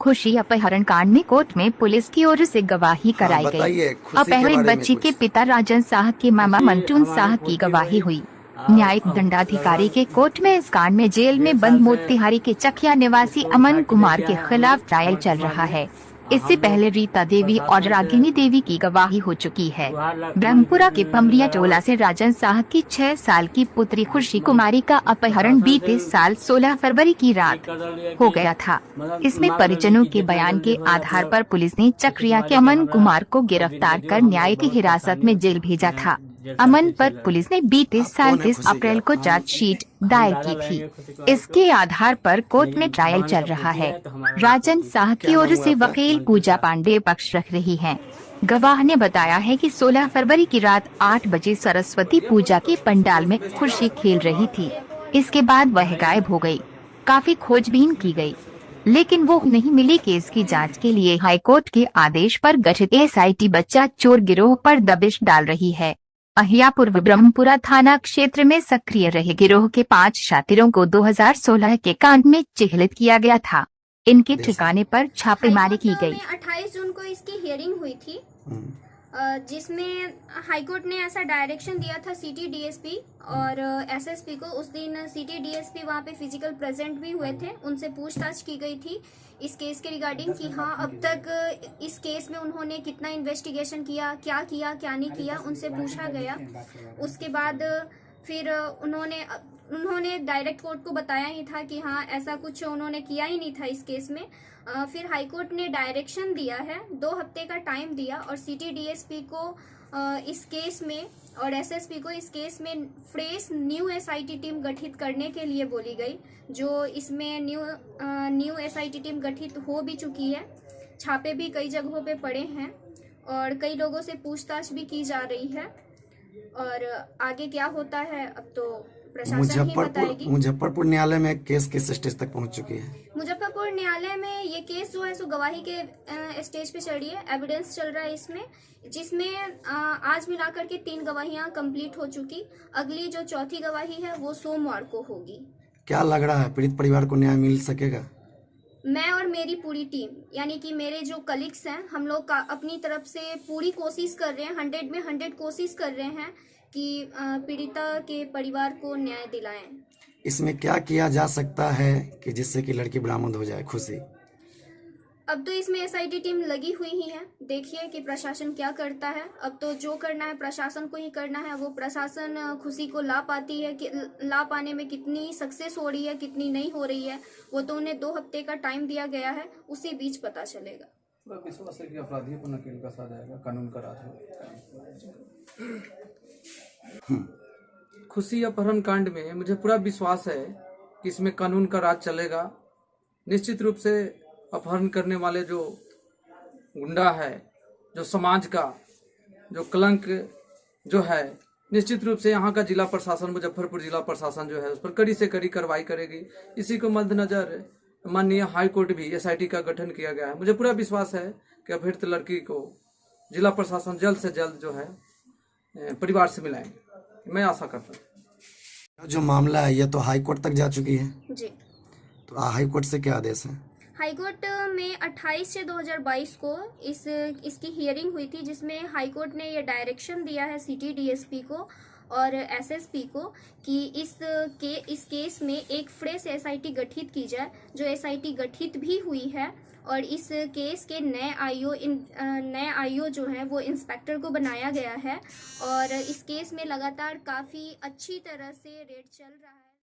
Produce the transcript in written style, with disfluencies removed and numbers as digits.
खुशी अपहरण कांड में कोर्ट में पुलिस की ओर से गवाही कराई गई। अपहरित बच्ची के पिता राजन साह के मामा मंटून साह की गवाही हुई। न्यायिक दंडाधिकारी के कोर्ट में इस कांड में जेल में बंद मोतिहारी के चकिया निवासी अमन कुमार के खिलाफ ट्रायल चल रहा है। इससे पहले रीता देवी और रागिनी देवी की गवाही हो चुकी है। ब्रह्मपुरा के पमरिया टोला से राजन साह की 6 साल की पुत्री खुशी कुमारी का अपहरण बीते साल 16 फरवरी की रात हो गया था। इसमें परिजनों के बयान के आधार पर पुलिस ने चकिया के अमन कुमार को गिरफ्तार कर न्यायिक हिरासत में जेल भेजा था। अमन पर पुलिस ने बीते साल 30 अप्रैल को चार्जशीट दायर की थी। इसके आधार पर कोर्ट में ट्रायल चल रहा है। राजन साह की ओर से वकील पूजा पांडे पक्ष रख रही हैं। गवाह ने बताया है कि 16 फरवरी की रात 8 बजे सरस्वती पूजा के पंडाल में खुशी खेल रही थी। इसके बाद वह गायब हो गई। काफी खोजबीन की गई, लेकिन वो नहीं मिली। केस की जांच के लिए हाईकोर्ट के आदेश पर गठित एसआईटी बच्चा चोर गिरोह पर दबिश डाल रही है। अहियापुर व ब्रह्मपुरा थाना क्षेत्र में सक्रिय रहे गिरोह के 5 शातिरों को 2016 के कांड में चिह्नित किया गया था। इनके ठिकाने पर छापेमारी की गई। 28 जून को इसकी हियरिंग हुई थी, जिसमें हाईकोर्ट ने ऐसा डायरेक्शन दिया था सिटी डीएसपी और एसएसपी को। उस दिन सिटी डीएसपी वहाँ पे फिजिकल प्रेजेंट भी हुए थे। उनसे पूछताछ की गई थी इस केस के रिगार्डिंग कि हाँ अब तक इस केस में उन्होंने कितना इन्वेस्टिगेशन किया क्या नहीं किया, उनसे पूछा गया। उसके बाद फिर उन्होंने डायरेक्ट कोर्ट को बताया ही था कि हाँ ऐसा कुछ उन्होंने किया ही नहीं था इस केस में। फिर हाईकोर्ट ने डायरेक्शन दिया है, 2 हफ्ते का टाइम दिया और सिटी डीएसपी को इस केस में और एसएसपी को इस केस में फ्रेश न्यू एसआईटी टीम गठित करने के लिए बोली गई। जो इसमें न्यू एसआईटी टीम गठित हो भी चुकी है। छापे भी कई जगहों पे पड़े हैं और कई लोगों से पूछताछ भी की जा रही है। और आगे क्या होता है अब तो प्रशासन ही बताएगी। मुजफ्फरपुर न्यायालय में केस किस स्टेज तक पहुंच चुकी है? मुजफ्फरपुर न्यायालय में ये केस जो है सो गवाही के स्टेज पे चल रही है। एविडेंस चल रहा है इसमें, जिसमें आज मिलाकर के 3 गवाहियां कंप्लीट हो चुकी। अगली जो चौथी गवाही है वो सोमवार को होगी। क्या लग रहा है पीड़ित परिवार को न्याय मिल सकेगा? मैं और मेरी पूरी टीम यानी कि मेरे जो कलीग्स हैं, हम लोग अपनी तरफ से पूरी कोशिश कर रहे हैं, 100 में 100 कोशिश कर रहे हैं कि पीड़िता के परिवार को न्याय दिलाएं। इसमें क्या किया जा सकता है कि जिससे कि लड़की बरामद हो जाए? खुशी अब तो इसमें एसआईटी टीम लगी हुई ही है। देखिए कि प्रशासन क्या करता है। अब तो जो करना है प्रशासन को ही करना है। वो प्रशासन खुशी को ला पाती है कि ला पाने में कितनी सक्सेस हो रही है, कितनी नहीं हो रही है, वो तो उन्हें 2 हफ्ते का टाइम दिया गया है, उसी बीच पता चलेगा। पूरा विश्वास है कि अपराधियों को नकेल कसा जाएगा, कानून का राज होगा। खुशी अपहरण कांड में मुझे पूरा विश्वास है कि इसमें कानून का राज चलेगा। निश्चित रूप से अपहरण करने वाले जो गुंडा है, जो समाज का जो कलंक जो है, निश्चित रूप से यहाँ का जिला प्रशासन, मुजफ्फरपुर जिला प्रशासन जो है उस पर कड़ी से कड़ी कार्रवाई करेगी। इसी को मद्देनजर माननीय हाई कोर्ट भी एसआईटी का गठन किया गया है। मुझे पूरा विश्वास है कि अपहृत लड़की को जिला प्रशासन जल्द से जल्द जो है परिवार से मिलाएंगे। मैं आशा करता हूँ। जो मामला है ये तो हाई कोर्ट तक जा चुकी है जी। तो हाई कोर्ट से क्या आदेश है? हाईकोर्ट में 28/6/2022 को इसकी हियरिंग हुई थी, जिसमें हाईकोर्ट ने ये डायरेक्शन दिया है सिटी डीएसपी को और एसएसपी को कि इस केस में एक फ्रेश एसआईटी गठित की जाए। जो एसआईटी गठित भी हुई है और इस केस के नए आईओ जो हैं वो इंस्पेक्टर को बनाया गया है और इस केस में लगातार काफ़ी अच्छी तरह से रेड चल रहा है।